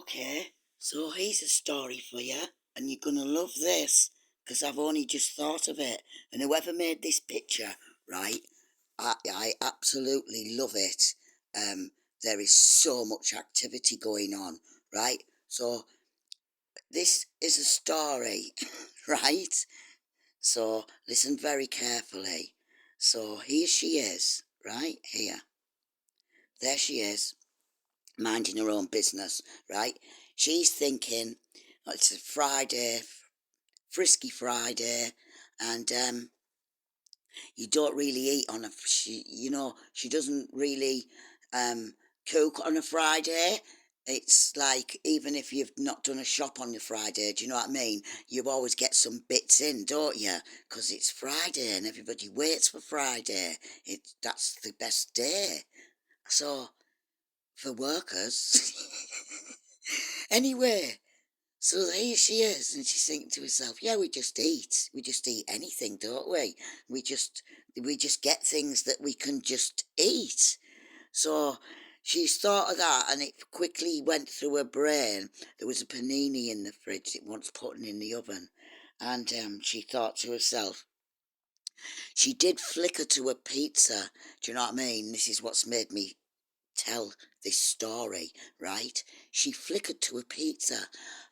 Okay, so here's a story for you, and you're gonna love this because I've only just thought of it. And whoever made this picture, right? I absolutely love it. There is so much activity going on, right? So this is a story, right? So listen very carefully. So here she is, right here. There she is, minding her own business, right? She's thinking, "Oh, it's a Friday, Frisky Friday, and you don't really eat on a, she doesn't really cook on a Friday. It's like, even if you've not done a shop on the Friday, do you know what I mean? You always get some bits in, don't you? Because it's Friday and everybody waits for Friday. That's the best day. So, for workers. Anyway, so here she is, and she's thinking to herself, "Yeah, we just eat. We just eat anything, don't we? We just get things that we can just eat." So she's thought of that, and it quickly went through her brain. There was a panini in the fridge that wants putting in the oven, and she thought to herself, she did flicker to a pizza. Do you know what I mean? This is what's made me tell this story, right? She flickered to a pizza,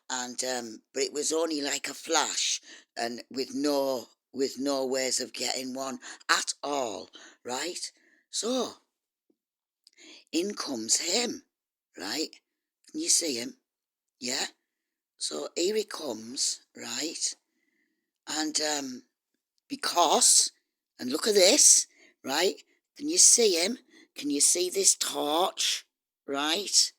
and but it was only like a flash, and with no ways of getting one at all, right? So in comes him, right? Can you see him? Yeah. So here he comes, right? And because, and look at this, right? Can you see him? Can you see this torch? Right?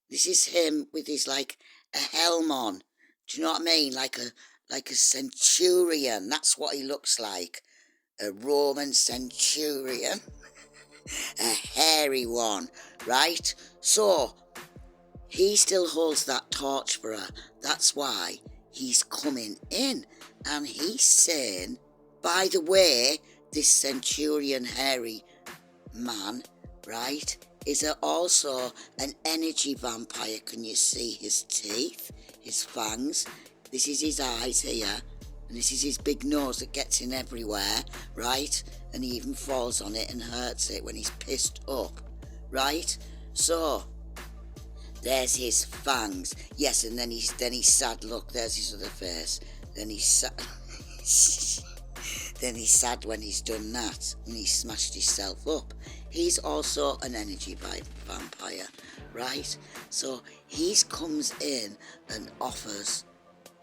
This is him with his, like, a helm on. Do you know what I mean? Like a centurion. That's what he looks like. A Roman centurion. A hairy one, right? So he still holds that torch for her. That's why he's coming in, and he's saying, by the way, this centurion hairy man, right, is also an energy vampire. Can you see his teeth, his fangs? This is his eyes here, and this is his big nose that gets in everywhere, right? And he even falls on it and hurts it when he's pissed up, right? So there's his fangs. Yes, and then he's sad. Look, there's his other face. Then he's sad. Then he's sad when he's done that, when he's smashed himself up. He's also an energy vampire, right? So he comes in and offers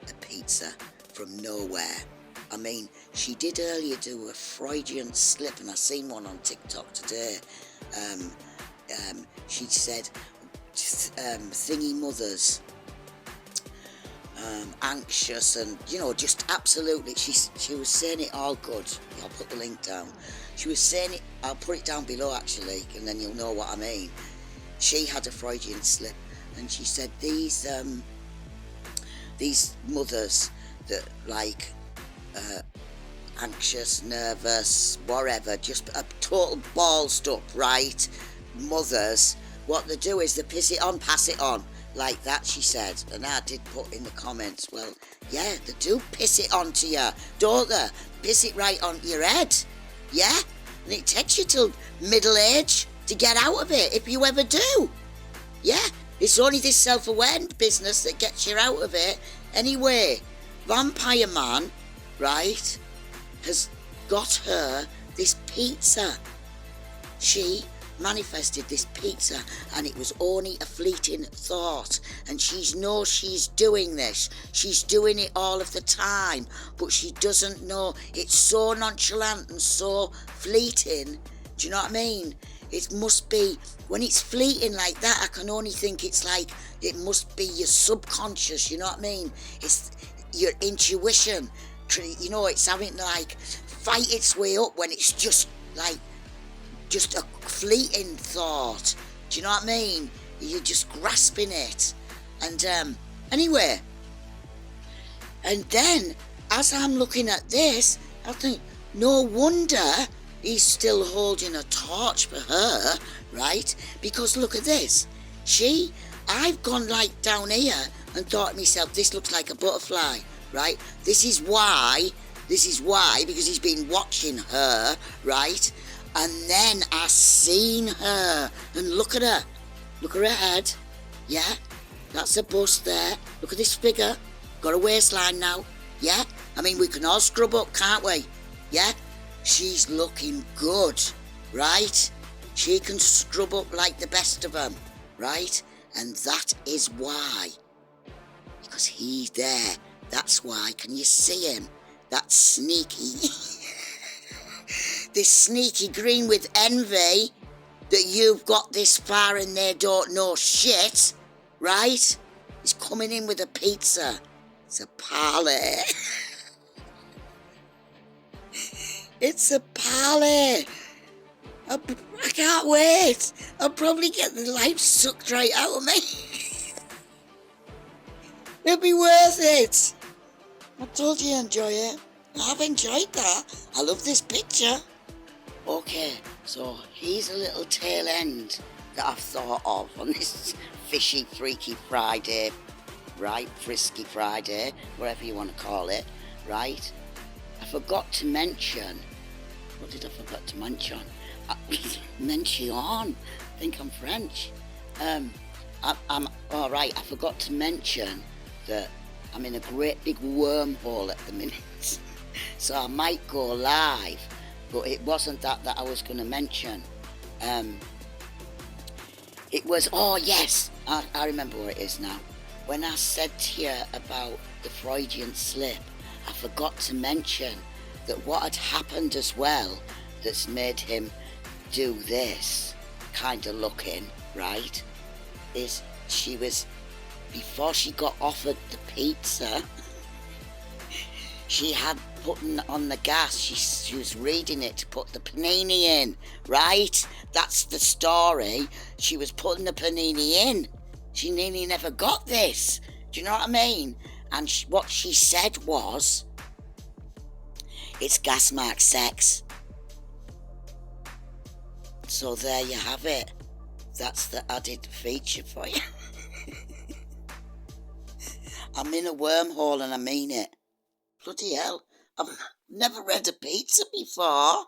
a pizza from nowhere. I mean, she did earlier do a Freudian slip, and I seen one on TikTok today. She said, thingy mothers, anxious, and just absolutely, she was saying it all good. I'll put the link down. She was saying it, I'll put it down below actually, and then you'll know what I mean. She had a Freudian slip, and she said these mothers that, like, anxious, nervous, whatever, just a total ballsed up, right, mothers, what they do is they piss it on, pass it on, like that, she said. And I did put in the comments, well, yeah, they do piss it on to you, don't they? Piss it right on your head, yeah? And it takes you till middle age to get out of it, if you ever do. Yeah, it's only this self-aware business that gets you out of it. Anyway, Vampire Man, right, has got her this pizza. She manifested this pizza, and it was only a fleeting thought, and she knows she's doing this. She's doing it all of the time, but she doesn't know. It's so nonchalant and so fleeting. Do you know what I mean? It must be, when it's fleeting like that, I can only think it's like, it must be your subconscious, you know what I mean? It's your intuition, it's having to, like, fight its way up when it's just a fleeting thought. Do you know what I mean? You're just grasping it. And anyway, and then as I'm looking at this, I think, no wonder he's still holding a torch for her, right? Because look at this. She I've gone like down here and thought to myself, this looks like a butterfly, right? This is why, because he's been watching her, right? And then I seen her, and look at her head, yeah? That's a bust there. Look at this figure, got a waistline now, yeah? I mean, we can all scrub up, can't we? Yeah? She's looking good, right? She can scrub up like the best of them, right? And that is why. Because he's there. That's why. Can you see him? That sneaky... this sneaky green with envy that you've got this far and they don't know shit, right? He's coming in with a pizza. It's a Parley. It's a Parley. I can't wait. I'll probably get the life sucked right out of me. It'll be worth it. I told you I'd enjoy it. I've enjoyed that. I love this picture. Okay, so here's a little tail end that I've thought of on this fishy, freaky Friday, right? Frisky Friday, whatever you want to call it, right? I forgot to mention, what did I forget to mention? Mention, I think I'm French. I'm all right. I forgot to mention that I'm in a great big wormhole at the minute, so I might go live, but it wasn't that I was going to mention. It was, oh yes, I remember where it is now. When I said to you about the Freudian slip, I forgot to mention that what had happened as well that's made him do this kind of looking, right, is she was, before she got offered the pizza, she had putting on the gas, she was reading it to put the panini in, right? That's the story. She was putting the panini in. She nearly never got this. Do you know what I mean? And what she said was, it's gas mark sex. So there you have it. That's the added feature for you. I'm in a wormhole and I mean it. Bloody hell. I've never read a pizza before.